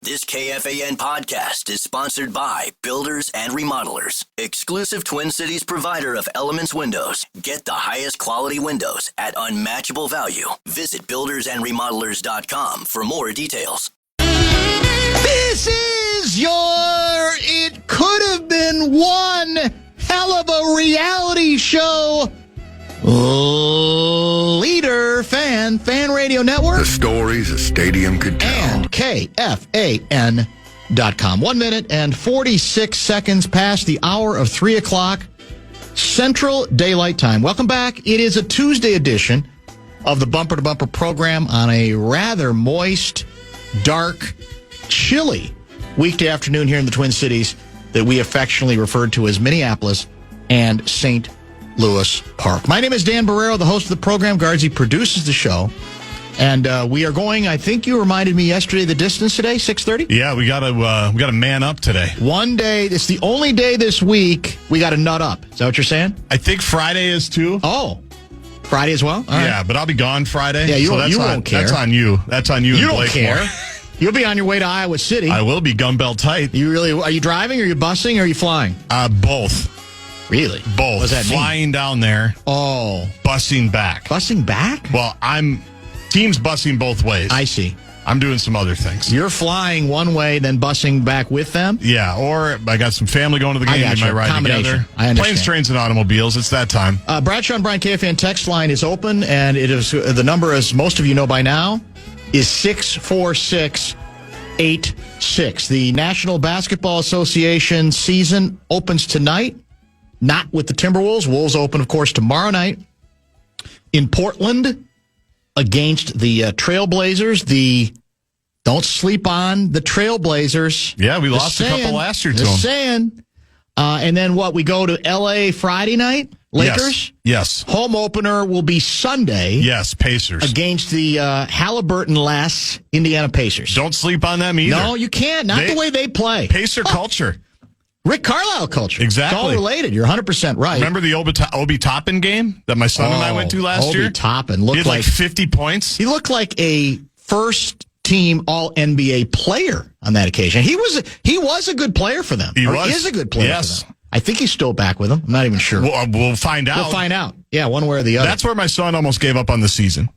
This KFAN podcast is sponsored by Builders and Remodelers, exclusive Twin Cities provider of Elements Windows. Get the highest quality windows at unmatchable value. Visit buildersandremodelers.com for more details. This is your It Could Have Been One Hell of a Reality Show leader, fan radio network. The stories a stadium could tell. And KFAN.com. 1 minute and 46 seconds past the hour of 3 o'clock Central Daylight Time. Welcome back. It is a Tuesday edition of the Bumper to Bumper program on a rather moist, dark, chilly weekday afternoon here in the Twin Cities that we affectionately referred to as Minneapolis and St. Louis Park. My name is Dan Barreiro, the host of the program. Guardsy produces the show. And we are going, I think you reminded me yesterday, the distance today, 6:30? Yeah, we got to man up today. One day, it's the only day this week we got to nut up. Is that what you're saying? I think Friday is too. Oh, Friday as well? All yeah, right. But I'll be gone Friday. Yeah, you won't care. That's on you. That's on you. You and don't Blake care. Moore. You'll be on your way to Iowa City. I will be gumbelt tight. Are you driving, or are you busing, or are you flying? Both. Really? Both. What does that mean? Flying down there. Oh. Busing back. Busing back? Well, team's busing both ways. I see. I'm doing some other things. You're flying one way, then busing back with them? Yeah, or I got some family going to the game. We might ride together. I understand. Planes, trains, and automobies. It's that time. Bradshaw and Brian KFAN text line is open, and it is the number, as most of you know by now, is 64686. The National Basketball Association season opens tonight, not with the Timberwolves. Wolves open, of course, tomorrow night in Portland against the Trailblazers. Don't sleep on the Trailblazers. Yeah, we lost a couple last year to them. And then we go to L.A. Friday night? Lakers? Yes. Home opener will be Sunday. Yes, Pacers. Against the Halliburton-less Indiana Pacers. Don't sleep on them either. No, you can't. Not the way they play. Pacer culture. Rick Carlisle culture. Exactly. It's all related. You're 100% right. Remember the Obi Toppin game that my son and I went to last year? Obi Toppin looked he had like 50 points. He looked like a first-team All-NBA player on that occasion. He was a good player for them. He is a good player for them. I think he's still back with them. I'm not even sure. We'll find out. We'll find out. Yeah, one way or the other. That's where my son almost gave up on the season.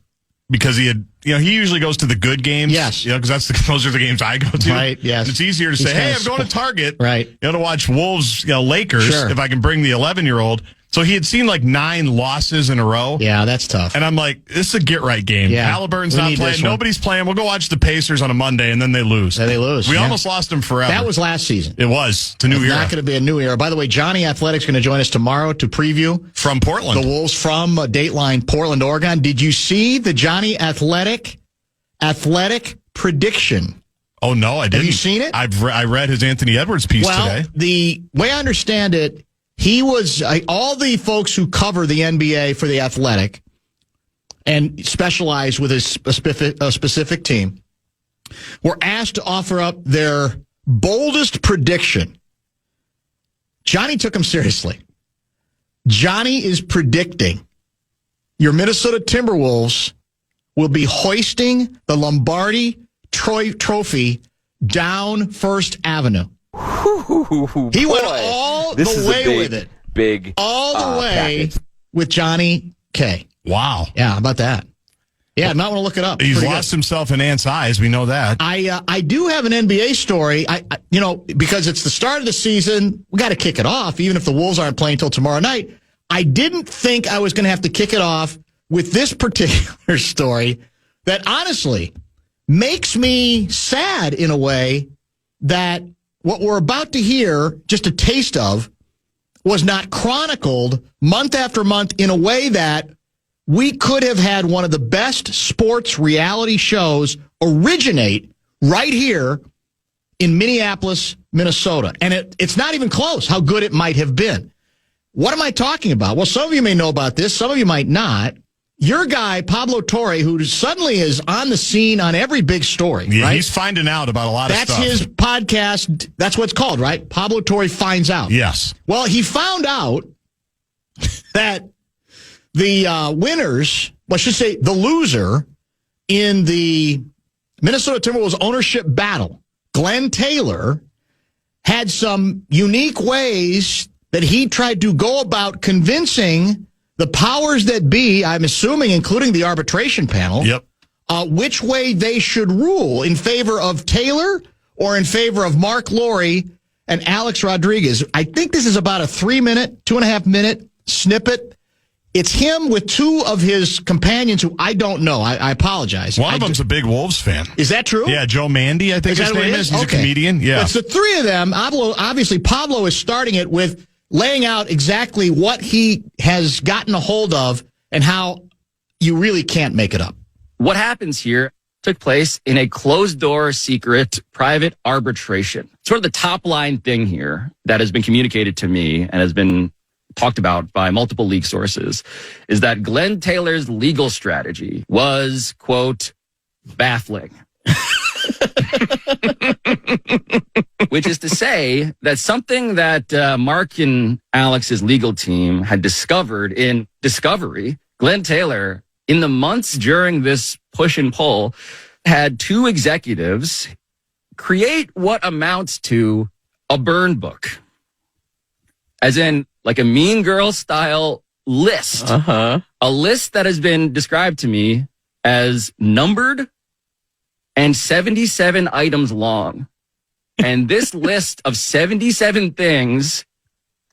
Because he usually goes to the good games. Yes. Because those are the games I go to. Right, yes. And it's easier to say, hey, I'm going to Target. Right. To watch Wolves, Lakers, sure. if I can bring the 11-year-old. So he had seen like 9 losses in a row. Yeah, that's tough. And I'm like, this is a get-right game. Yeah. Halliburton's not playing. Nobody's playing. We'll go watch the Pacers on a Monday, and then they lose. We almost lost them forever. That was last season. It was. It's a new era. It's not going to be a new era. By the way, Johnny Athletic's going to join us tomorrow to preview. From Portland. The Wolves from Dateline, Portland, Oregon. Did you see the Johnny Athletic prediction? Oh, no, I didn't. Have you seen it? I read his Anthony Edwards piece today. The way I understand it, he was all the folks who cover the NBA for The Athletic and specialize with a specific team were asked to offer up their boldest prediction. Johnny took him seriously. Johnny is predicting your Minnesota Timberwolves will be hoisting the Lombardi Trophy down First Avenue. He went all the way with it. All the way with Johnny K. Wow. Yeah, how about that? Yeah, I might want to look it up. He's lost himself in Ant's eyes. We know that. I do have an NBA story. Because it's the start of the season, we got to kick it off, even if the Wolves aren't playing until tomorrow night. I didn't think I was going to have to kick it off with this particular story that honestly makes me sad in a way that what we're about to hear, just a taste of, was not chronicled month after month in a way that we could have had one of the best sports reality shows originate right here in Minneapolis, Minnesota. And it's not even close how good it might have been. What am I talking about? Well, some of you may know about this. Some of you might not. Your guy, Pablo Torre, who suddenly is on the scene on every big story, yeah, right? He's finding out about a lot of stuff. That's his podcast. That's what it's called, right? Pablo Torre Finds Out. Yes. Well, he found out that the winners, well, I should say the loser in the Minnesota Timberwolves ownership battle Glenn Taylor had some unique ways that he tried to go about convincing the powers that be, I'm assuming including the arbitration panel, which way they should rule, in favor of Taylor or in favor of Mark Lowry and Alex Rodriguez. I think this is about a 2.5-minute snippet. It's him with two of his companions who I don't know. I apologize. One of them's a big Wolves fan. Is that true? Yeah, Joe Mandy, I think his name is. He's a comedian. Yeah. It's the three of them. Obviously, Pablo is starting it with laying out exactly what he has gotten a hold of and how you really can't make it up. What happens here took place in a closed-door, secret, private arbitration. Sort of the top-line thing here that has been communicated to me and has been talked about by multiple leak sources is that Glenn Taylor's legal strategy was, quote, baffling. Which is to say that something that Mark and Alex's legal team had discovered in Discovery, Glenn Taylor, in the months during this push and pull, had two executives create what amounts to a burn book. As in, like a Mean Girls style list. A list that has been described to me as numbered and 77 items long. And this list of 77 things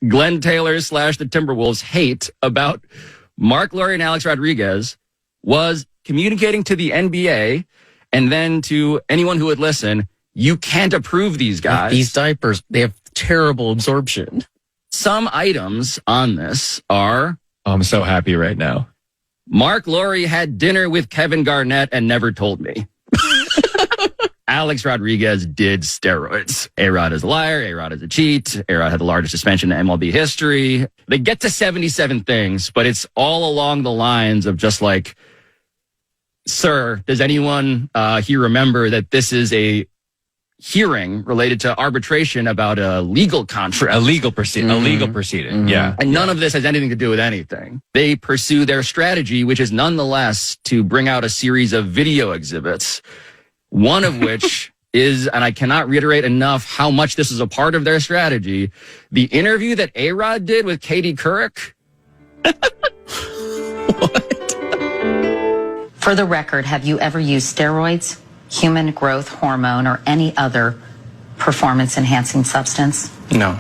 Glenn Taylor / the Timberwolves hate about Mark Lowry and Alex Rodriguez was communicating to the NBA and then to anyone who would listen, you can't approve these guys. These diapers, they have terrible absorption. Some items on this are... Oh, I'm so happy right now. Mark Lowry had dinner with Kevin Garnett and never told me. Alex Rodriguez did steroids. A-Rod is a liar. A-Rod is a cheat. A-Rod had the largest suspension in MLB history. They get to 77 things, but it's all along the lines of just like, sir, does anyone here remember that this is a hearing related to arbitration about a legal contract? A legal proceeding. Yeah. And none of this has anything to do with anything. They pursue their strategy, which is nonetheless to bring out a series of video exhibits, one of which is, and I cannot reiterate enough how much this is a part of their strategy, the interview that A-Rod did with Katie Couric. What? For the record, have you ever used steroids, human growth hormone, or any other performance-enhancing substance? No.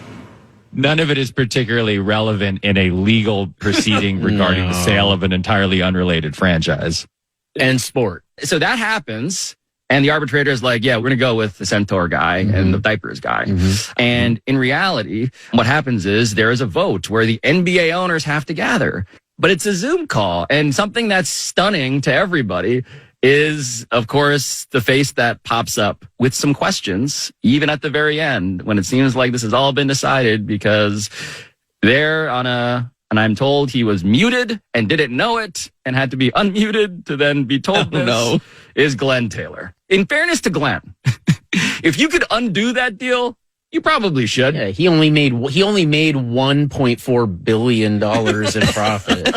None of it is particularly relevant in a legal proceeding regarding the sale of an entirely unrelated franchise. And sport. So that happens. And the arbitrator is like, yeah, we're going to go with the Centaur guy and the diapers guy. And in reality, what happens is there is a vote where the NBA owners have to gather. But it's a Zoom call. And something that's stunning to everybody is, of course, the face that pops up with some questions, even at the very end, when it seems like this has all been decided, because they're on and I'm told he was muted and didn't know it and had to be unmuted to then be told is Glenn Taylor. In fairness to Glenn, if you could undo that deal, you probably should. Yeah, he only made $1.4 billion in profit.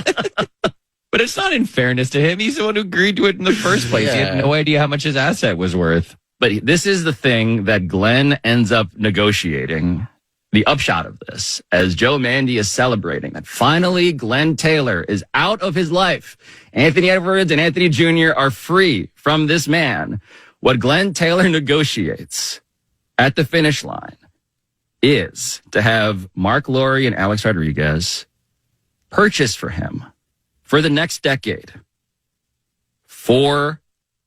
But it's not in fairness to him. He's the one who agreed to it in the first place. He had no idea how much his asset was worth. But this is the thing that Glenn ends up negotiating. The upshot of this, as Joe Mandy is celebrating that finally Glenn Taylor is out of his life. Anthony Edwards and Anthony Jr. are free from this man. What Glenn Taylor negotiates at the finish line is to have Mark Lowry and Alex Rodriguez purchase for him for the next decade 4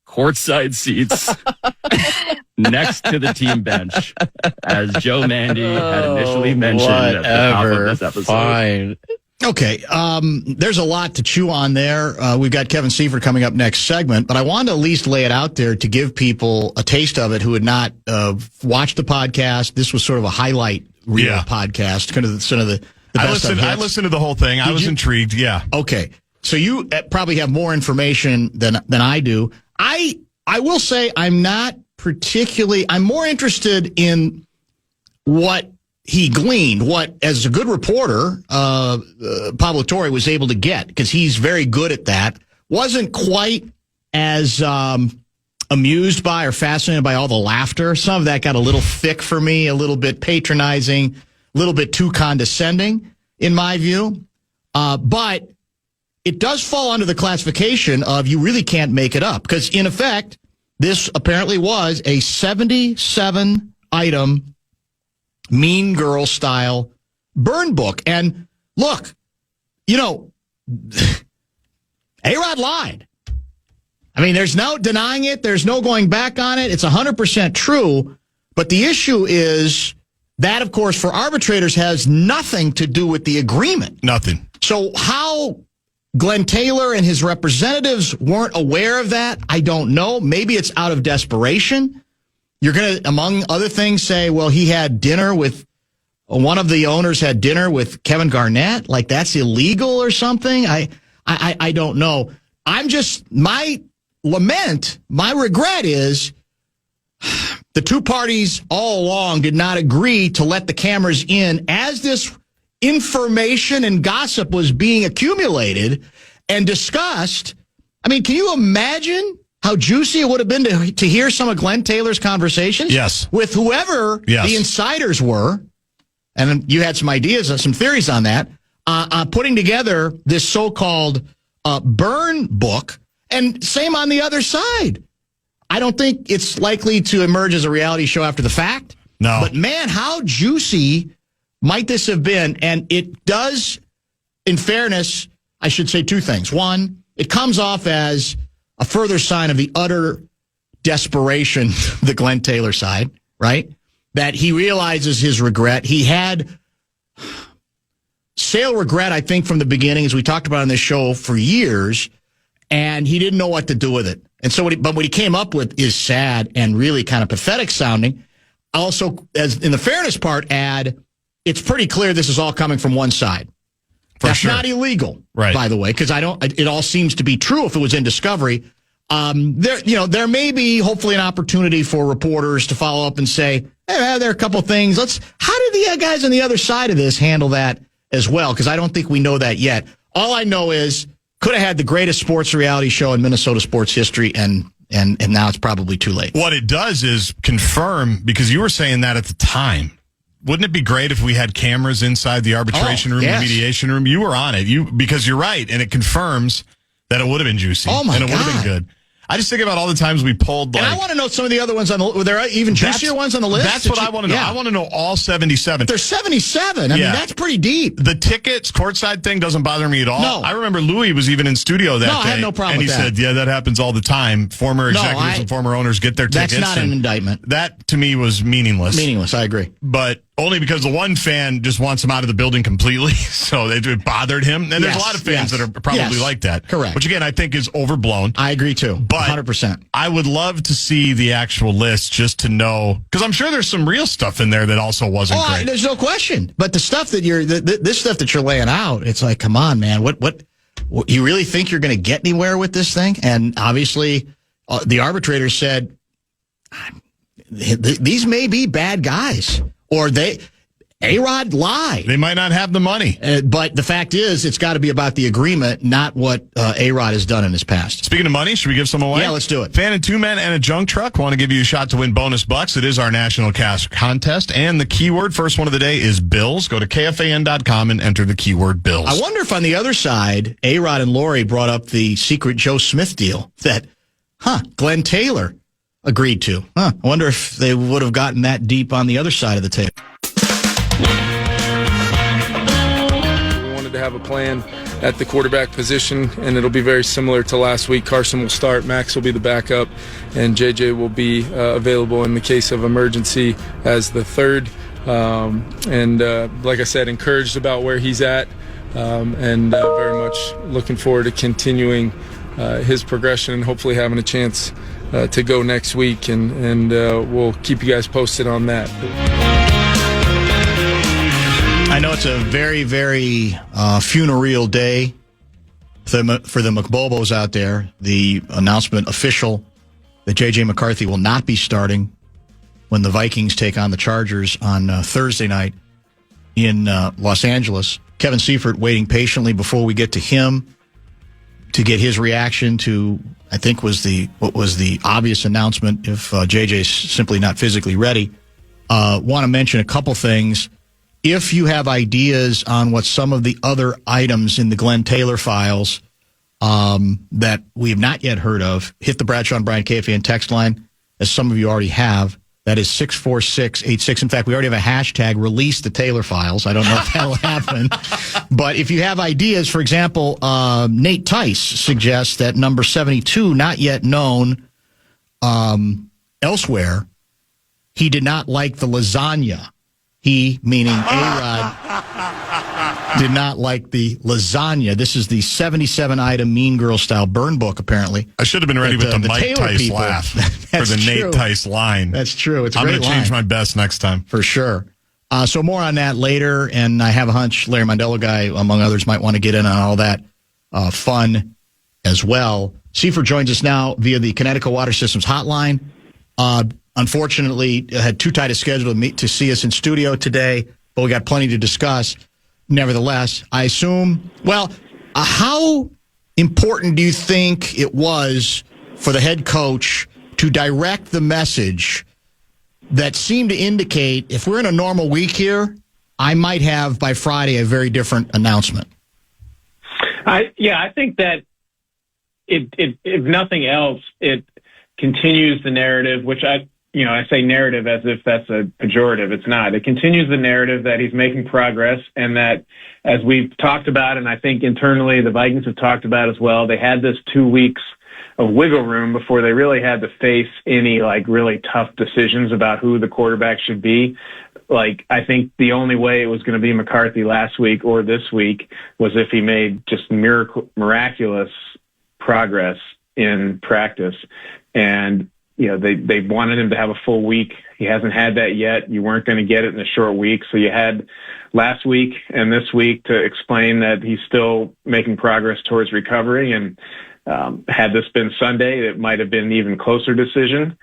courtside seats next to the team bench, as Joe Mandy had initially mentioned at the top of this episode. Fine. Okay, there's a lot to chew on there. We've got Kevin Seifert coming up next segment, but I wanted to at least lay it out there to give people a taste of it who had not watched the podcast. This was sort of a highlight reel podcast, kind of sort of the best of hits. I listened to the whole thing. I was intrigued, yeah. Okay, so you probably have more information than I do. I will say I'm more interested in what he gleaned, what, as a good reporter, Pablo Torre was able to get, because he's very good at that. Wasn't quite as amused by or fascinated by all the laughter. Some of that got a little thick for me, a little bit patronizing, a little bit too condescending, in my view. But it does fall under the classification of you really can't make it up. Because, in effect, this apparently was a 77-item Mean Girl-style burn book. And, look, A-Rod lied. I mean, there's no denying it. There's no going back on it. It's 100% true. But the issue is that, of course, for arbitrators has nothing to do with the agreement. Nothing. So how Glenn Taylor and his representatives weren't aware of that, I don't know. Maybe it's out of desperation. You're going to, among other things, say, well, he had dinner with, one of the owners had dinner with Kevin Garnett. Like, that's illegal or something? I don't know. My lament, my regret is the two parties all along did not agree to let the cameras in as this information and gossip was being accumulated and discussed. I mean, can you imagine how juicy it would have been to hear some of Glenn Taylor's conversations? Yes. With whoever the insiders were. And you had some ideas, some theories on that, putting together this so-called burn book. And same on the other side. I don't think it's likely to emerge as a reality show after the fact. No. But, man, how juicy might this have been? And it does, in fairness, I should say two things. One, it comes off as a further sign of the utter desperation, the Glenn Taylor side, right? That he realizes his regret. He had sale regret, I think, from the beginning, as we talked about on this show for years, and he didn't know what to do with it. And so, what he came up with is sad and really kind of pathetic sounding. Also, as in the fairness part, it's pretty clear this is all coming from one side. That's not illegal, right? By the way, because it all seems to be true if it was in discovery. There may be hopefully an opportunity for reporters to follow up and say, hey, there are a couple things. How did the guys on the other side of this handle that as well? Because I don't think we know that yet. All I know is could have had the greatest sports reality show in Minnesota sports history, and now it's probably too late. What it does is confirm, because you were saying that at the time. Wouldn't it be great if we had cameras inside the arbitration room, the mediation room? You were on it, because you're right, and it confirms that it would have been juicy. Oh my God. And it would have been good. I just think about all the times we pulled. And I want to know some of the other ones on the. Were there even juicier ones on the list? That's what I want to know. Yeah. I want to know all 77. There's 77. I mean, that's pretty deep. The tickets, courtside thing doesn't bother me at all. No. I remember Louis was even in studio that day. I had no problem with that. And he said, that happens all the time. Former executives and former owners get their tickets. That's not an indictment. That, to me, was meaningless. Meaningless, I agree. But only because the one fan just wants him out of the building completely, so it bothered him. And there's a lot of fans that are probably like that. Correct. Which, again, I think is overblown. I agree, too. But 100%. I would love to see the actual list just to know, because I'm sure there's some real stuff in there that also wasn't great. There's no question. But the stuff that this stuff that you're laying out, it's like, come on, man. What you really think you're going to get anywhere with this thing? And obviously, the arbitrator said, these may be bad guys. Or A-Rod lied. They might not have the money. But the fact is, it's got to be about the agreement, not what A-Rod has done in his past. Speaking of money, should we give some away? Yeah, let's do it. Fan and 2 men and a junk truck. Want to give you a shot to win bonus bucks. It is our national cash contest. And the keyword, first one of the day, is Bills. Go to KFAN.com and enter the keyword Bills. I wonder if on the other side, A-Rod and Lori brought up the secret Joe Smith deal that, Glenn Taylor agreed to. I wonder if they would have gotten that deep on the other side of the table. We wanted to have a plan at the quarterback position, and it'll be very similar to last week. Carson will start, Max will be the backup, and JJ will be available in the case of emergency as the third. Like I said, encouraged about where he's at, and very much looking forward to continuing his progression and hopefully having a chance to go next week, and we'll keep you guys posted on that. I know it's a very, very funereal day for the McBobos out there. The announcement official that J.J. McCarthy will not be starting when the Vikings take on the Chargers on Thursday night in Los Angeles. Kevin Seifert waiting patiently before we get to him. to get his reaction to, I think what was the obvious announcement if JJ's simply not physically ready. Want to mention a couple things. If you have ideas on what some of the other items in the Glenn Taylor files that we have not yet heard of, hit the Bradshaw and Bryant KFAN text line, as some of you already have. That is 64686. In fact, we already have a hashtag, release the Taylor files. I don't know if that'll happen. But if you have ideas, for example, Nate Tice suggests that number 72, not yet known elsewhere, he did not like the lasagna. He, meaning A-Rod, did not like the lasagna. This is the 77-item Mean Girl style burn book, apparently. I should have been ready with the Mike Taylor Tice people. laugh for the true. Nate Tice line. That's true. It's a I'm great going to change my best next time. For sure. So more on that later, and I have a hunch Larry Mondello guy, among others, might want to get in on all that fun as well. Seifert joins us now via the Connecticut Water Systems hotline. Unfortunately, had too tight a schedule to see us in studio today, but we got plenty to discuss. Nevertheless, I assume, how important do you think it was for the head coach to direct the message that seemed to indicate if we're in a normal week here, I might have by Friday a very different announcement? I think that if nothing else, it continues the narrative, which I say narrative as if that's a pejorative. It's not. It continues the narrative that he's making progress, and that, as we've talked about, and I think internally the Vikings have talked about as well, they had this 2 weeks of wiggle room before they really had to face any really tough decisions about who the quarterback should be. I think the only way it was going to be McCarthy last week or this week was if he made just miraculous progress in practice. And they wanted him to have a full week. He hasn't had that yet. You weren't going to get it in a short week. So you had last week and this week to explain that he's still making progress towards recovery. And had this been Sunday, it might have been an even closer decision.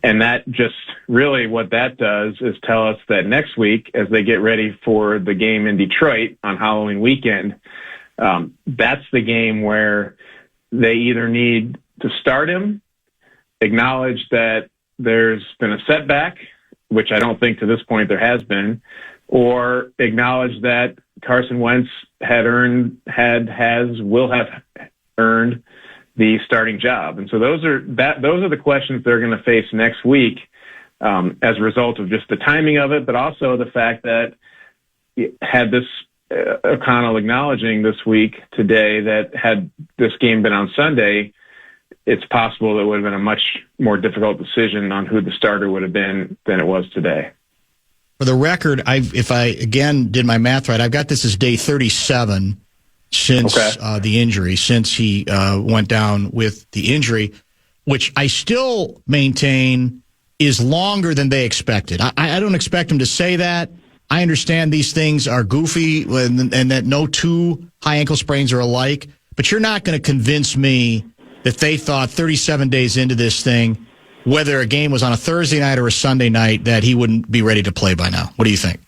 And that just really what that does is tell us that next week, as they get ready for the game in Detroit on Halloween weekend, that's the game where they either need to start him, acknowledge that there's been a setback, which I don't think to this point there has been, or acknowledge that Carson Wentz will have earned the starting job. And so those are the questions they're going to face next week as a result of just the timing of it, but also the fact that had this O'Connell acknowledging this week today that had this game been on Sunday, it's possible it would have been a much more difficult decision on who the starter would have been than it was today. For the record, if I again did my math right, I've got this as day 37 since the injury, since he went down with the injury, which I still maintain is longer than they expected. I don't expect him to say that. I understand these things are goofy and that no two high ankle sprains are alike, but you're not going to convince me that they thought 37 days into this thing, whether a game was on a Thursday night or a Sunday night, that he wouldn't be ready to play by now. What do you think?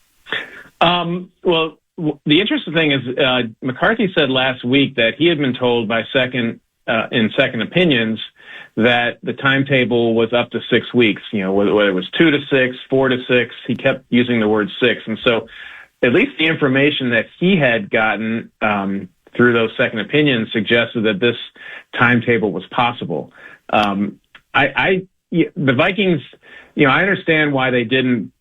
Well, the interesting thing is McCarthy said last week that he had been told by second opinions that the timetable was up to 6 weeks, whether it was 2 to 6, 4 to 6, he kept using the word 6. And so at least the information that he had gotten through those second opinions suggested that this timetable was possible. The Vikings, I understand why they didn't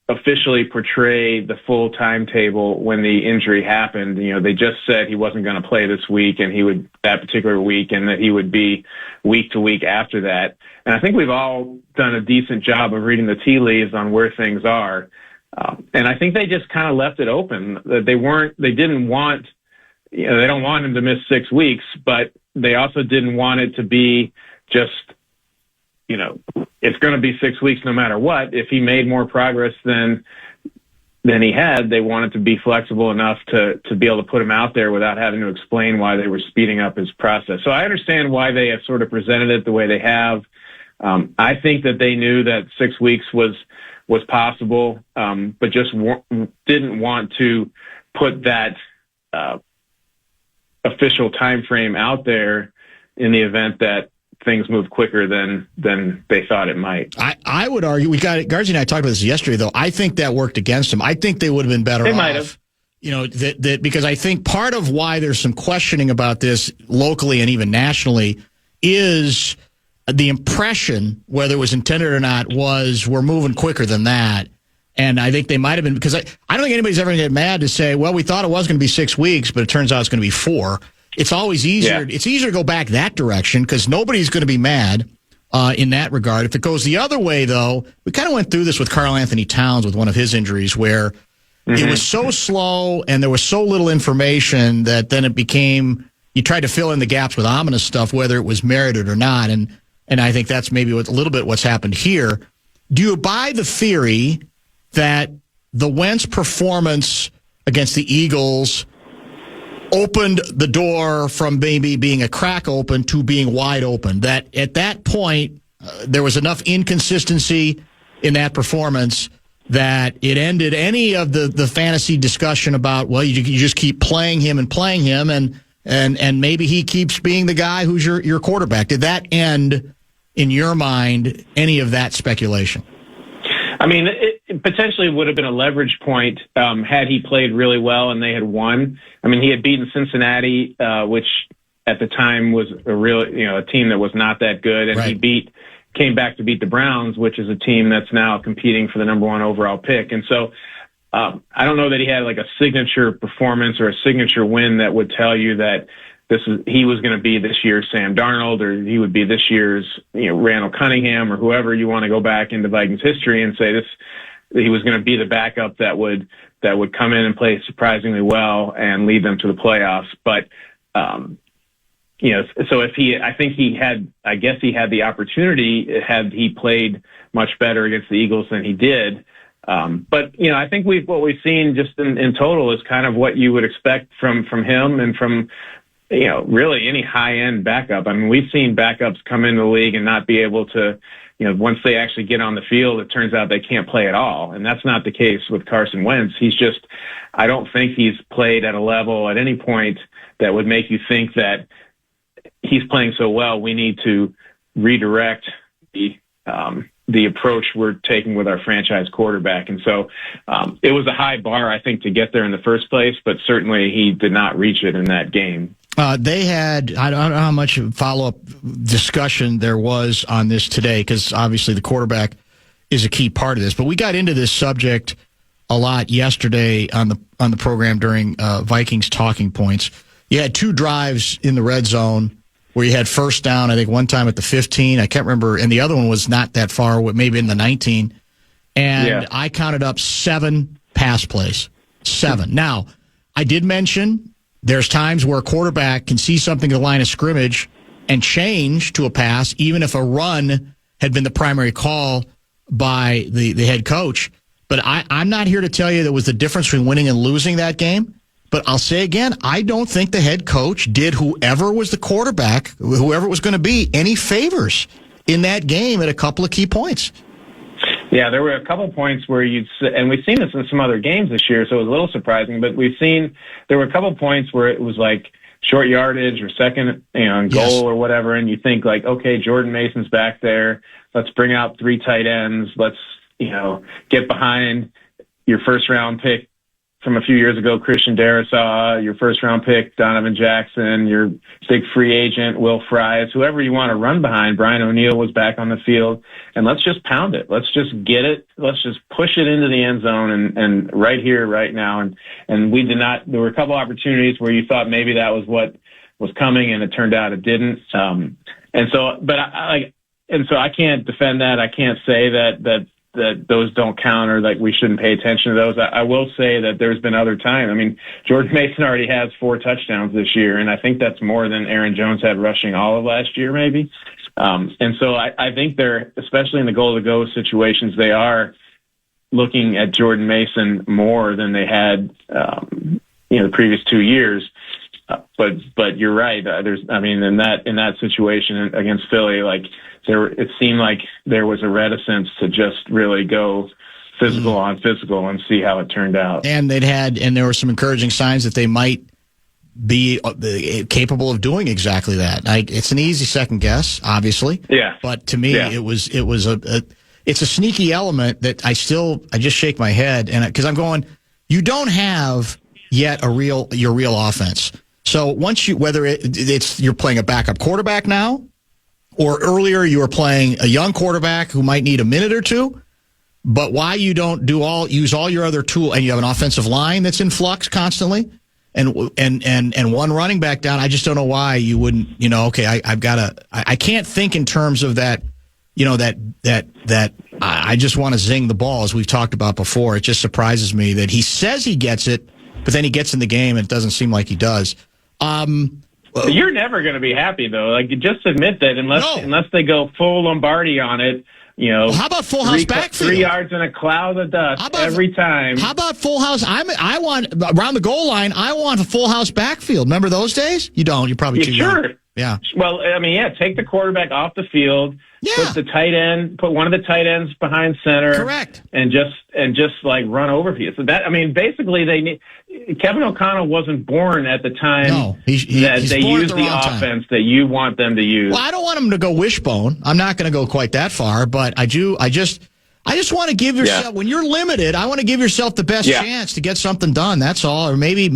officially portray the full timetable when the injury happened. They just said he wasn't going to play this week and he would that particular week, and that he would be week to week after that. And I think we've all done a decent job of reading the tea leaves on where things are. And I think they just kind of left it open that they don't want him to miss 6 weeks, but they also didn't want it to be just, it's going to be 6 weeks no matter what. If he made more progress than he had, they wanted to be flexible enough to be able to put him out there without having to explain why they were speeding up his process. So I understand why they have sort of presented it the way they have. I think that they knew that 6 weeks was possible, but just didn't want to put that official time frame out there in the event that things move quicker than they thought it might. I would argue, Garzi and I talked about this yesterday, though. I think that worked against them. I think they would have been better off. They might have. You know, that because I think part of why there's some questioning about this locally and even nationally is the impression, whether it was intended or not, was we're moving quicker than that. And I think they might have been, because I don't think anybody's ever going to get mad to say, well, we thought it was going to be 6 weeks, but it turns out it's going to be 4. It's always easier. Yeah. It's easier to go back that direction because nobody's going to be mad in that regard. If it goes the other way, though, we kind of went through this with Karl Anthony Towns with one of his injuries where it was so slow and there was so little information that then it became, you tried to fill in the gaps with ominous stuff, whether it was merited or not. And I think that's maybe a little bit what's happened here. Do you buy the theory that the Wentz performance against the Eagles opened the door from maybe being a crack open to being wide open? That at that point, there was enough inconsistency in that performance that it ended any of the fantasy discussion about, well, you just keep playing him and maybe he keeps being the guy who's your quarterback. Did that end, in your mind, any of that speculation? I mean, it potentially would have been a leverage point had he played really well and they had won. I mean, he had beaten Cincinnati, which at the time was a team that was not that good, and right. He came back to beat the Browns, which is a team that's now competing for the number 1 overall pick. And so I don't know that he had like a signature performance or a signature win that would tell you that he was going to be this year's Sam Darnold, or he would be this year's Randall Cunningham, or whoever you want to go back into Vikings history and say he was going to be the backup that would come in and play surprisingly well and lead them to the playoffs. But so I guess he had the opportunity had he played much better against the Eagles than he did. But I think what we've seen just in total is kind of what you would expect from him and from really any high-end backup. I mean, we've seen backups come into the league and not be able to, once they actually get on the field, it turns out they can't play at all. And that's not the case with Carson Wentz. I don't think he's played at a level at any point that would make you think that he's playing so well, we need to redirect the approach we're taking with our franchise quarterback. And so it was a high bar, I think, to get there in the first place, but certainly he did not reach it in that game. They had, I don't know how much follow-up discussion there was on this today, because obviously the quarterback is a key part of this. But we got into this subject a lot yesterday on the program during Vikings Talking Points. You had 2 drives in the red zone where you had first down, I think one time at the 15. I can't remember. And the other one was not that far, maybe in the 19. And I counted up 7 pass plays. 7. Now, I did mention there's times where a quarterback can see something in the line of scrimmage and change to a pass, even if a run had been the primary call by the head coach. But I'm not here to tell you that was the difference between winning and losing that game. But I'll say again, I don't think the head coach did whoever was the quarterback, whoever it was going to be, any favors in that game at a couple of key points. Yeah, there were a couple points where and we've seen this in some other games this year, so it was a little surprising, but there were a couple points where it was like short yardage or second and goal or whatever, and you think like, okay, Jordan Mason's back there, let's bring out 3 tight ends, let's, get behind your first round pick from a few years ago, Christian Darrisaw, your first round pick, Donovan Jackson, your big free agent, Will Fries, whoever you want to run behind. Brian O'Neill was back on the field, and let's just pound it. Let's just get it. Let's just push it into the end zone and right here, right now. And we did not, there were a couple opportunities where you thought maybe that was what was coming, and it turned out it didn't. And so I can't defend that. I can't say that those don't count or like we shouldn't pay attention to those. I will say that there's been other times. I mean, Jordan Mason already has 4 touchdowns this year, and I think that's more than Aaron Jones had rushing all of last year, maybe. And so I think they're, especially in the goal-to-go situations, they are looking at Jordan Mason more than they had, the previous 2 years. But you're right. In that situation against Philly, it seemed like there was a reticence to just really go physical on physical and see how it turned out. And there were some encouraging signs that they might be capable of doing exactly that. It's an easy second guess, obviously. Yeah. But to me, it's a sneaky element that I just shake my head, and because I'm going, you don't have yet your real offense. So once whether you're playing a backup quarterback now, or earlier you were playing a young quarterback who might need a minute or two, but why you don't use all your other tools, and you have an offensive line that's in flux constantly, and one running back down, I just don't know why you wouldn't. I can't think in terms of that. That I just want to zing the ball, as we've talked about before. It just surprises me that he says he gets it, but then he gets in the game and it doesn't seem like he does. You're never going to be happy, though. Like, just admit that unless they go full Lombardi on it, how about full house backfield? 3 yards in a cloud of dust every time. How about full house? I want around the goal line. I want a full house backfield. Remember those days? You don't. You're probably too young. Yeah. Well, take the quarterback off the field. Yeah. Put one of the tight ends behind center. Correct. And just like run over people. So basically Kevin O'Connell wasn't born at the time that they used the offense that you want them to use. Well, I don't want them to go wishbone. I'm not going to go quite that far, but I just want to give yourself, when you're limited, I want to give yourself the best chance to get something done. That's all. Or maybe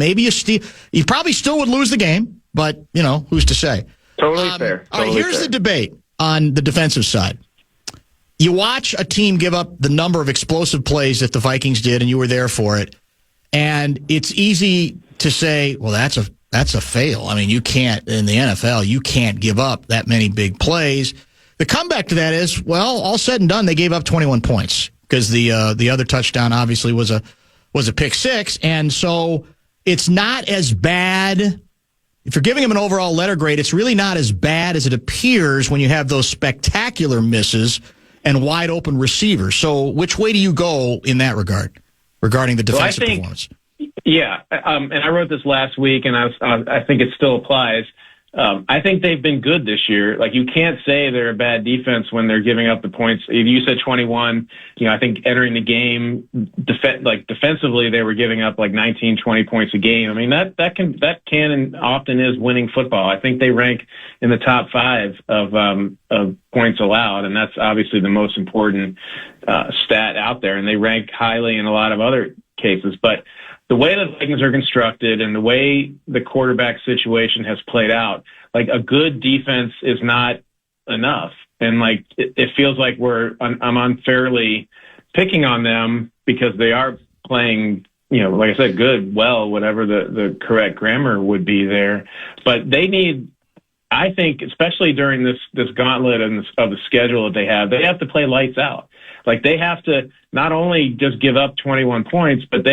you probably still would lose the game, but who's to say? Totally fair. All right, here's the debate on the defensive side. You watch a team give up the number of explosive plays that the Vikings did, and you were there for it. And it's easy to say, well, that's a fail. I mean, you can't, in the NFL, you can't give up that many big plays. The comeback to that is, well, all said and done, they gave up 21 points because the other touchdown obviously was a pick six. And so it's not as bad. If you're giving them an overall letter grade, it's really not as bad as it appears when you have those spectacular misses and wide open receivers. So which way do you go in that regard, regarding the defensive performance? Yeah, and I wrote this last week, and I think it still applies. I think they've been good this year. Like, you can't say they're a bad defense when they're giving up the points. You said 21. I think entering the game, defensively, they were giving up like 19, 20 points a game. I mean, that can and often is winning football. I think they rank in the top 5 of points allowed, and that's obviously the most important stat out there. And they rank highly in a lot of other cases, but the way the Vikings are constructed and the way the quarterback situation has played out, like, a good defense is not enough. And like, it feels like I'm unfairly picking on them because they are playing, like I said, good, well, whatever the correct grammar would be there. But they need, I think, especially during this gauntlet of the schedule that they have to play lights out. Like, they have to not only just give up 21 points, but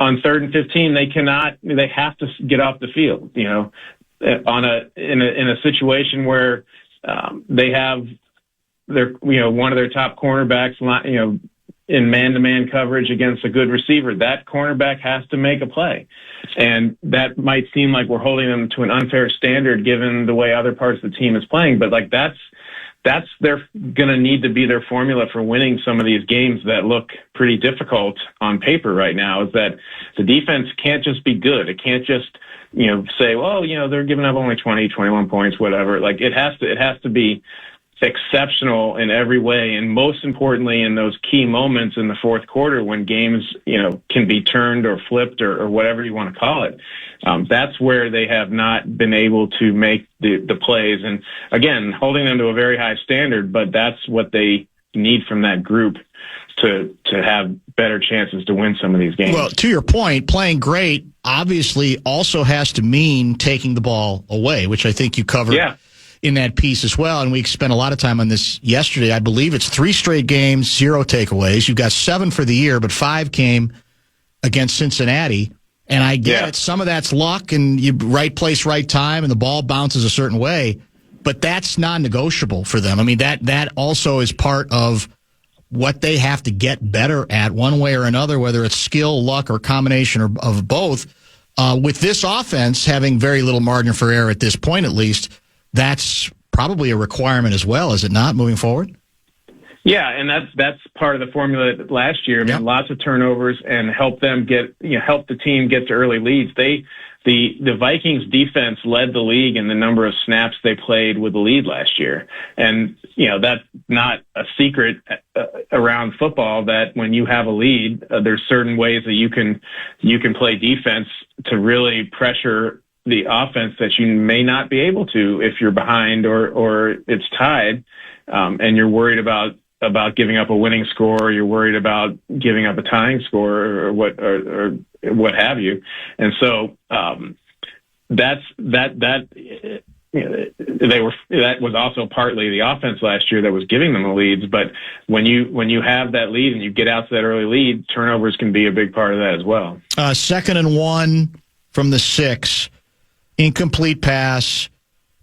on 3rd and 15, they have to get off the field, in a situation where they have one of their top cornerbacks, in man-to-man coverage against a good receiver. That cornerback has to make a play. And that might seem like we're holding them to an unfair standard given the way other parts of the team is playing, but like, that's they're going to need to be their formula for winning some of these games that look pretty difficult on paper right now, is that the defense can't just be good. It can't just, say, well, they're giving up only 20, 21 points, whatever. Like, it has to be exceptional in every way. And most importantly, in those key moments in the fourth quarter when games, can be turned or flipped or whatever you want to call it. That's where they have not been able to make the plays. And again, holding them to a very high standard, but that's what they need from that group to have better chances to win some of these games. Well, to your point, playing great obviously also has to mean taking the ball away, which I think you covered in that piece as well. And we spent a lot of time on this yesterday. I believe it's 3 straight games, 0 takeaways. You've got 7 for the year, but 5 came against Cincinnati. And I get it. Some of that's luck and right place, right time, and the ball bounces a certain way. But that's non-negotiable for them. I mean, that also is part of what they have to get better at one way or another, whether it's skill, luck, or combination of both. With this offense having very little margin for error at this point, at least, that's probably a requirement as well, is it not, moving forward? Yeah, and that's part of the formula last year. I mean, lots of turnovers and help the team get to early leads. They the Vikings defense led the league in the number of snaps they played with the lead last year. And, that's not a secret around football that when you have a lead, there's certain ways that you can play defense to really pressure the offense that you may not be able to if you're behind or it's tied, and you're worried about giving up a winning score, or you're worried about giving up a tying score, or what have you. And so that was also partly the offense last year that was giving them the leads. But when you have that lead and you get out to that early lead, turnovers can be a big part of that as well. 2nd and 1 from the 6, incomplete pass.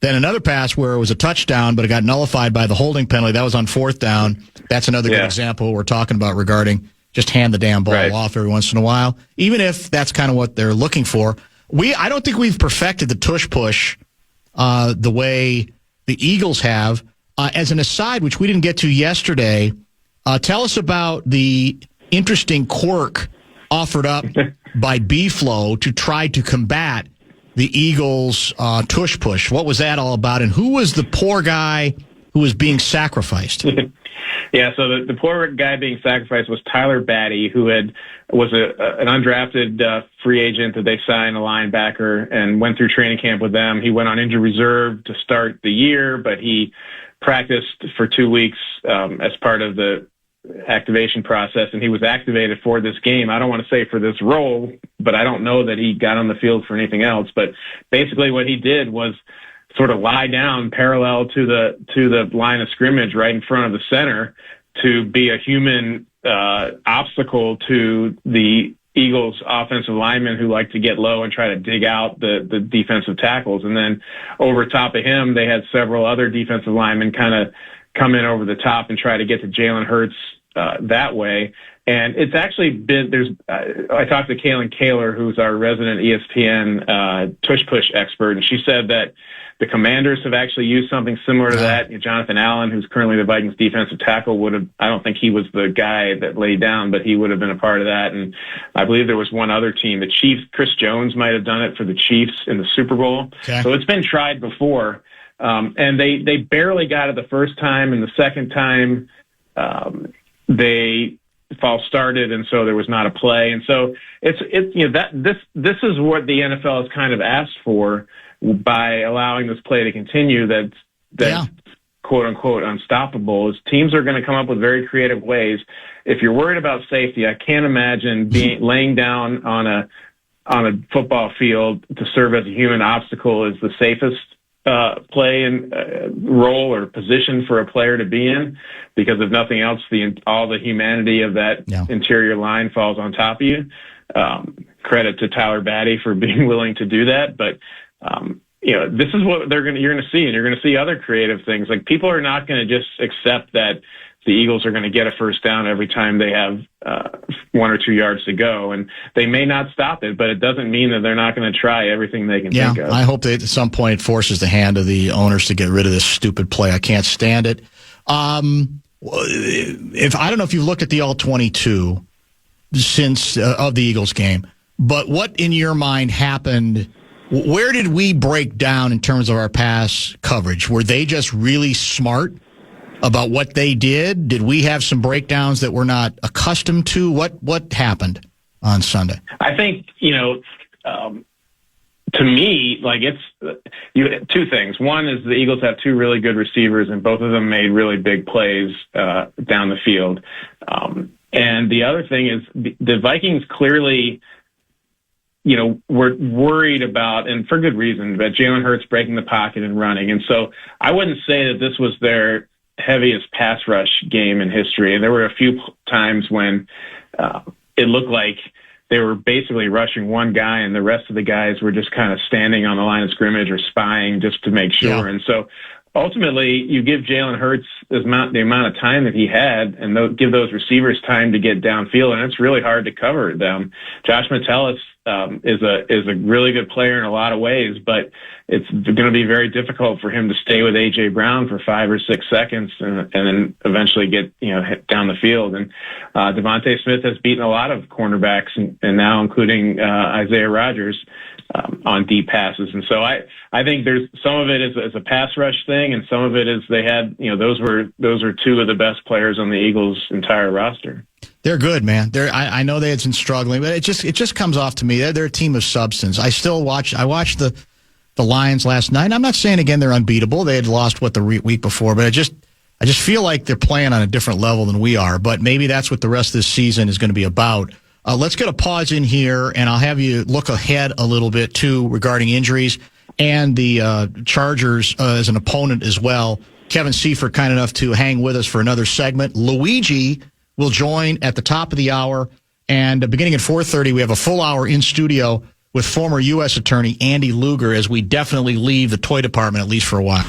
Then another pass where it was a touchdown, but it got nullified by the holding penalty. That was on 4th down. That's another good example we're talking about regarding just hand the damn ball off every once in a while, even if that's kind of what they're looking for. I don't think we've perfected the tush push the way the Eagles have. As an aside, which we didn't get to yesterday, tell us about the interesting quirk offered up by B-Flow to try to combat the Eagles' tush push. What was that all about, and who was the poor guy who was being sacrificed? Yeah, so the poor guy being sacrificed was Tyler Batty, who was an undrafted free agent that they signed, a linebacker, and went through training camp with them. He went on injured reserve to start the year, but he practiced for 2 weeks as part of the activation process, and he was activated for this game. I don't want to say for this role, but I don't know that he got on the field for anything else. But basically what he did was sort of lie down parallel to the line of scrimmage right in front of the center to be a human obstacle to the Eagles offensive linemen who like to get low and try to dig out the defensive tackles. And then over top of him, they had several other defensive linemen kind of come in over the top and try to get to Jalen Hurts that way. And it's actually been, I talked to Kaylin Kaler, who's our resident ESPN tush push expert, and she said that the Commanders have actually used something similar to that. Jonathan Allen, who's currently the Vikings defensive tackle, I don't think he was the guy that laid down, but he would have been a part of that. And I believe there was one other team, the Chiefs, Chris Jones might have done it for the Chiefs in the Super Bowl. Okay. So it's been tried before. And they barely got it the first time, and the second time they false started, and so there was not a play. And so this is what the NFL has kind of asked for by allowing this play to continue. That's quote unquote unstoppable. Is teams are going to come up with very creative ways. If you're worried about safety, I can't imagine laying down on a football field to serve as a human obstacle is the safest play and role or position for a player to be in, because if nothing else, all the humanity of that interior line falls on top of you. Credit to Tyler Batty for being willing to do that, but this is what you're going to see, and you're going to see other creative things. Like, people are not going to just accept that the Eagles are going to get a first down every time they have 1 or 2 yards to go, and they may not stop it, but it doesn't mean that they're not going to try everything they can think of. I hope that at some point it forces the hand of the owners to get rid of this stupid play. I can't stand it. I don't know if you've looked at the All-22 since of the Eagles game, but what in your mind happened? Where did we break down in terms of our pass coverage? Were they just really smart about what they did? Did we have some breakdowns that we're not accustomed to? What happened on Sunday? I think, to me, like, it's two things. One is the Eagles have two really good receivers, and both of them made really big plays down the field. And the other thing is the Vikings clearly, were worried about, and for good reason, about Jalen Hurts breaking the pocket and running. And so I wouldn't say that this was their heaviest pass rush game in history. And there were a few times when it looked like they were basically rushing one guy and the rest of the guys were just kind of standing on the line of scrimmage or spying just to make sure. Yeah. And so ultimately you give Jalen Hurts the amount of time that he had, and give those receivers time to get downfield, and it's really hard to cover them. Josh Metellus is a really good player in a lot of ways, but it's going to be very difficult for him to stay with A.J. Brown for 5 or 6 seconds and then eventually get, hit down the field. And Devontae Smith has beaten a lot of cornerbacks and now including Isaiah Rodgers on deep passes. And so I think there's some of it is a pass rush thing, and some of it is they had, those were two of the best players on the Eagles' entire roster. They're good, man. I know they had been struggling, but it just comes off to me. They're a team of substance. I watched the Lions last night. I'm not saying again they're unbeatable. They had lost the week before, but I just feel like they're playing on a different level than we are. But maybe that's what the rest of this season is going to be about. Let's get a pause in here, and I'll have you look ahead a little bit too regarding injuries and the Chargers as an opponent as well. Kevin Seifert kind enough to hang with us for another segment. Luigi will join at the top of the hour, and beginning at 4:30, we have a full hour in studio with former U.S. Attorney Andy Luger as we definitely leave the toy department, at least for a while.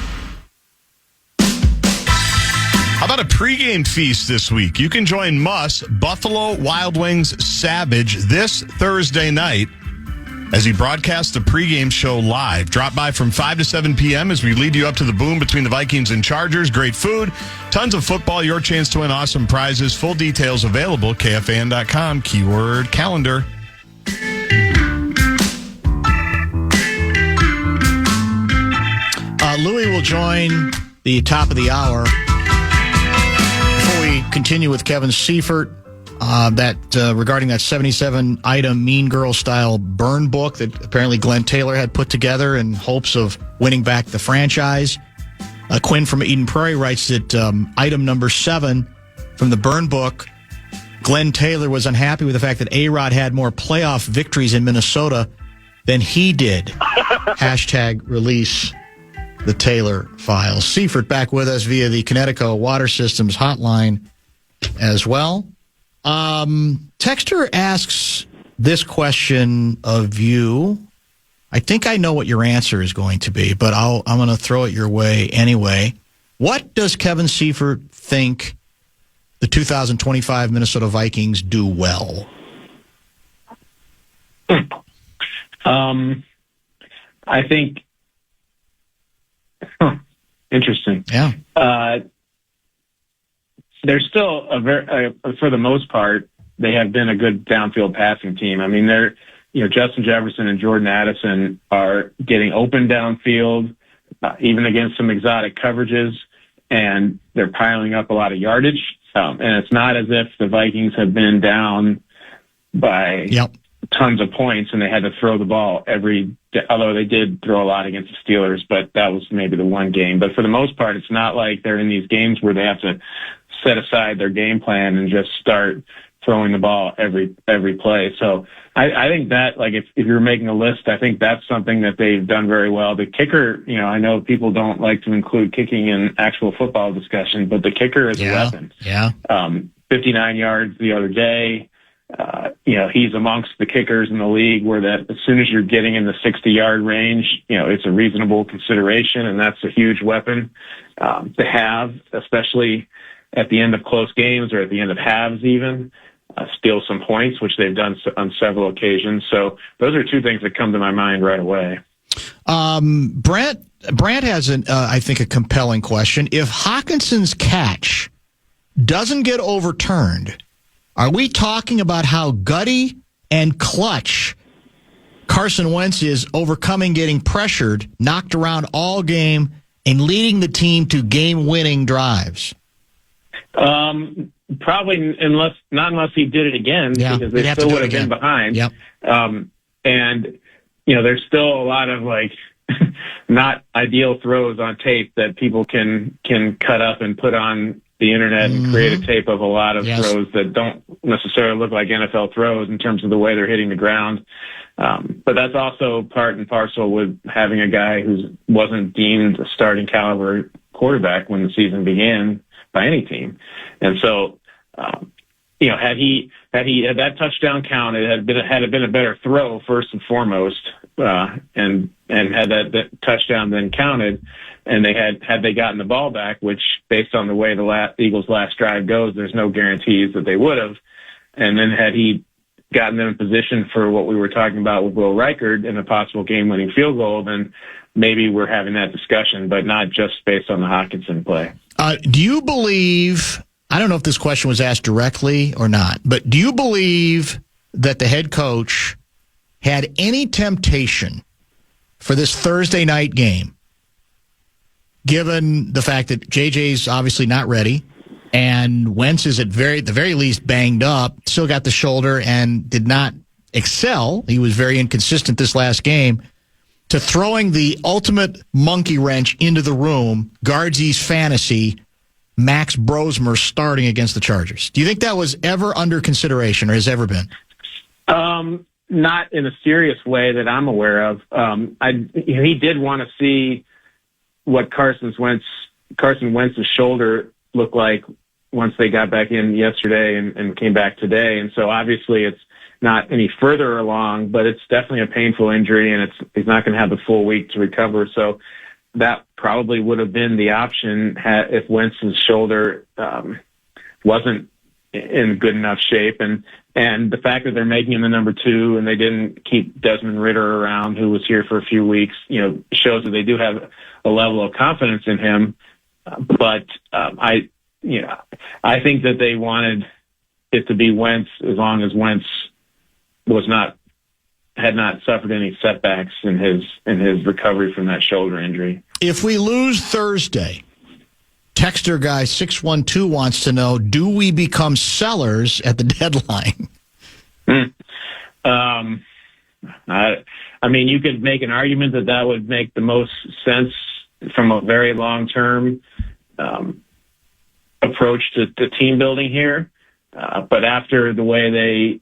How about a pregame feast this week? You can join Muss, Buffalo Wild Wings Savage, this Thursday night as he broadcasts the pregame show live. Drop by from 5 to 7 p.m. as we lead you up to the boom between the Vikings and Chargers. Great food, tons of football, your chance to win awesome prizes. Full details available, KFAN.com, keyword calendar. Louis will join the top of the hour. Before we continue with Kevin Seifert, regarding that 77-item Mean Girl style burn book that apparently Glenn Taylor had put together in hopes of winning back the franchise. Quinn from Eden Prairie writes that item number 7 from the burn book, Glenn Taylor was unhappy with the fact that A-Rod had more playoff victories in Minnesota than he did. Hashtag release the Taylor files. Seifert back with us via the Connecticut Water Systems hotline as well. Texter asks this question of you. I think I know what your answer is going to be, but I'm going to throw it your way anyway. What does Kevin Seifert think the 2025 Minnesota Vikings do well? I think interesting. Yeah. They're still for the most part, they have been a good downfield passing team. I mean, they're, Justin Jefferson and Jordan Addison are getting open downfield, even against some exotic coverages, and they're piling up a lot of yardage. And it's not as if the Vikings have been down by tons of points and they had to throw the ball although they did throw a lot against the Steelers, but that was maybe the one game. But for the most part, it's not like they're in these games where they have to set aside their game plan and just start throwing the ball every play. So I think that, like, if you're making a list, I think that's something that they've done very well. The kicker, I know people don't like to include kicking in actual football discussion, but the kicker is a weapon. Yeah. 59 yards the other day. He's amongst the kickers in the league where that as soon as you're getting in the 60-yard range, it's a reasonable consideration, and that's a huge weapon to have, especially at the end of close games or at the end of halves even. Steal some points, which they've done on several occasions. So those are two things that come to my mind right away. Brant has, I think, a compelling question. If Hawkinson's catch doesn't get overturned, are we talking about how gutty and clutch Carson Wentz is overcoming getting pressured, knocked around all game, and leading the team to game-winning drives? Probably not unless he did it again, because they still would have been behind. Yep. And there's still a lot of not ideal throws on tape that people can cut up and put on the internet and create a tape of a lot of throws that don't necessarily look like NFL throws in terms of the way they're hitting the ground. But that's also part and parcel with having a guy who wasn't deemed a starting caliber quarterback when the season began by any team. And so, had that touchdown counted, had it been a better throw first and foremost, and had that touchdown then counted, and had they gotten the ball back, which based on the way the Eagles' last drive goes, there's no guarantees that they would have. And then had he gotten them in position for what we were talking about with Will Reichard and a possible game-winning field goal, then maybe we're having that discussion, but not just based on the Hockenson play. Do you believe, I don't know if this question was asked directly or not, but do you believe that the head coach had any temptation for this Thursday night game, given the fact that JJ's obviously not ready and Wentz is at the very least banged up, still got the shoulder and did not excel? He was very inconsistent this last game. To throwing the ultimate monkey wrench into the room, Guardsy's fantasy, Max Brosmer starting against the Chargers. Do you think that was ever under consideration or has ever been? Not in a serious way that I'm aware of. He did want to see what Carson Wentz's shoulder looked like once they got back in yesterday and came back today. And so obviously it's not any further along, but it's definitely a painful injury, and he's not going to have the full week to recover. So that probably would have been the option if Wentz's shoulder wasn't in good enough shape. And the fact that they're making him the number 2 and they didn't keep Desmond Ridder around, who was here for a few weeks, shows that they do have a level of confidence in him. But I think that they wanted it to be Wentz as long as Wentz had not suffered any setbacks in his recovery from that shoulder injury. If we lose Thursday, texter guy 612 wants to know, do we become sellers at the deadline? I mean, you could make an argument that would make the most sense from a very long-term approach to team building here. But after the way they,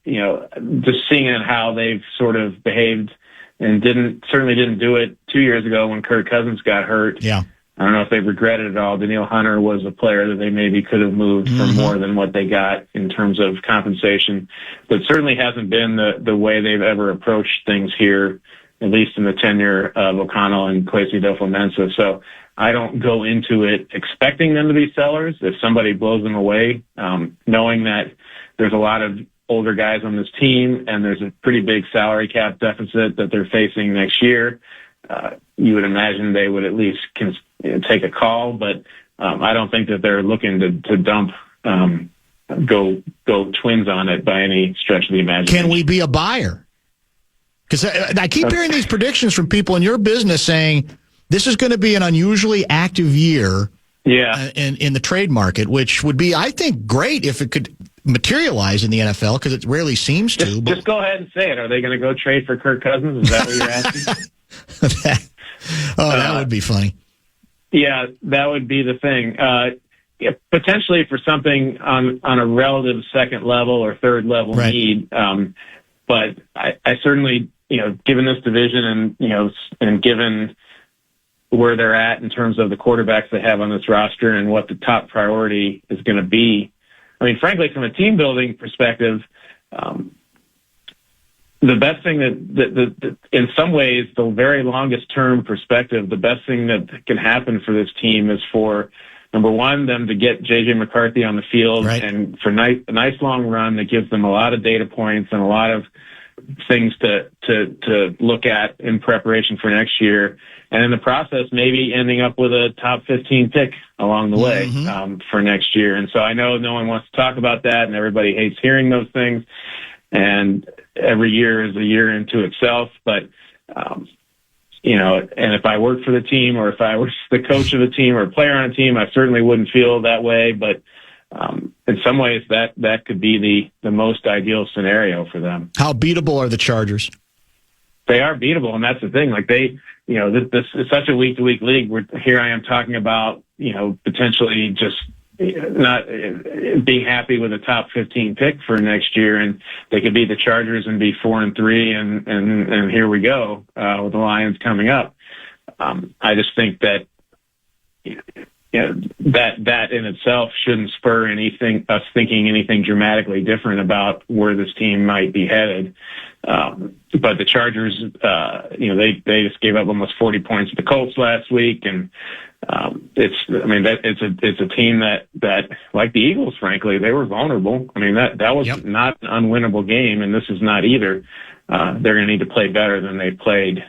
just seeing how they've sort of behaved and certainly didn't do it 2 years ago when Kirk Cousins got hurt. Yeah. I don't know if they regret it at all. Daniil Hunter was a player that they maybe could have moved for more than what they got in terms of compensation, but certainly hasn't been the way they've ever approached things here, at least in the tenure of O'Connell and Kwesi Adofo-Mensah. So I don't go into it expecting them to be sellers. If somebody blows them away, knowing that there's a lot of older guys on this team and there's a pretty big salary cap deficit that they're facing next year, you would imagine they would at least take a call. But I don't think that they're looking to dump, go Twins on it by any stretch of the imagination. Can we be a buyer? Because I keep hearing these predictions from people in your business saying this is going to be an unusually active year in the trade market, which would be, I think, great if it could materialize in the NFL, because it rarely seems to. Just go ahead and say it. Are they going to go trade for Kirk Cousins? Is that what you're asking? That would be funny. Yeah, that would be the thing. Potentially for something on a relative second level or third level need. But I certainly, given this division and given where they're at in terms of the quarterbacks they have on this roster and what the top priority is going to be. I mean, frankly, from a team building perspective, the best thing that in some ways, the very longest term perspective, the best thing that can happen for this team is for, number one, them to get J.J. McCarthy on the field and for a nice long run that gives them a lot of data points and a lot of things to look at in preparation for next year. And in the process, maybe ending up with a top 15 pick along the way for next year. And so I know no one wants to talk about that, and everybody hates hearing those things. And every year is a year into itself. But, and if I worked for the team or if I was the coach of the team or a player on a team, I certainly wouldn't feel that way. But in some ways, that could be the most ideal scenario for them. How beatable are the Chargers? They are beatable, and that's the thing. Like this is such a week-to-week league. Here I am talking about, potentially just not being happy with a top 15 pick for next year, and they could be the Chargers and be 4-3, and here we go with the Lions coming up. I just think that that in itself shouldn't spur us thinking anything dramatically different about where this team might be headed. But the Chargers, they just gave up almost 40 points to the Colts last week, and it's a team that like the Eagles, frankly, they were vulnerable. I mean, that was not an unwinnable game, and this is not either. They're going to need to play better than they played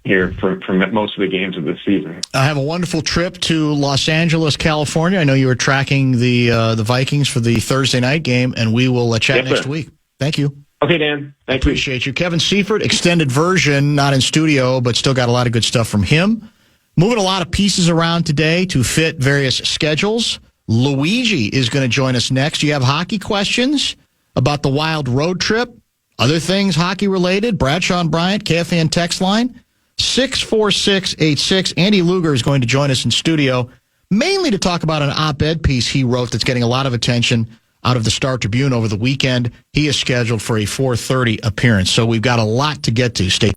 here for most of the games of the season. I have a wonderful trip to Los Angeles, California. I know you were tracking the Vikings for the Thursday night game, and we will chat next week. Thank you. Okay, Dan. Appreciate you. Kevin Seifert, extended version, not in studio, but still got a lot of good stuff from him. Moving a lot of pieces around today to fit various schedules. Luigi is going to join us next. You have hockey questions about the Wild road trip, other things hockey related. Bradshaw and Bryant, KFAN text line, 64686. Andy Luger is going to join us in studio, mainly to talk about an op-ed piece he wrote that's getting a lot of attention out of the Star Tribune over the weekend. He is scheduled for a 4:30 appearance. So we've got a lot to get to. Stay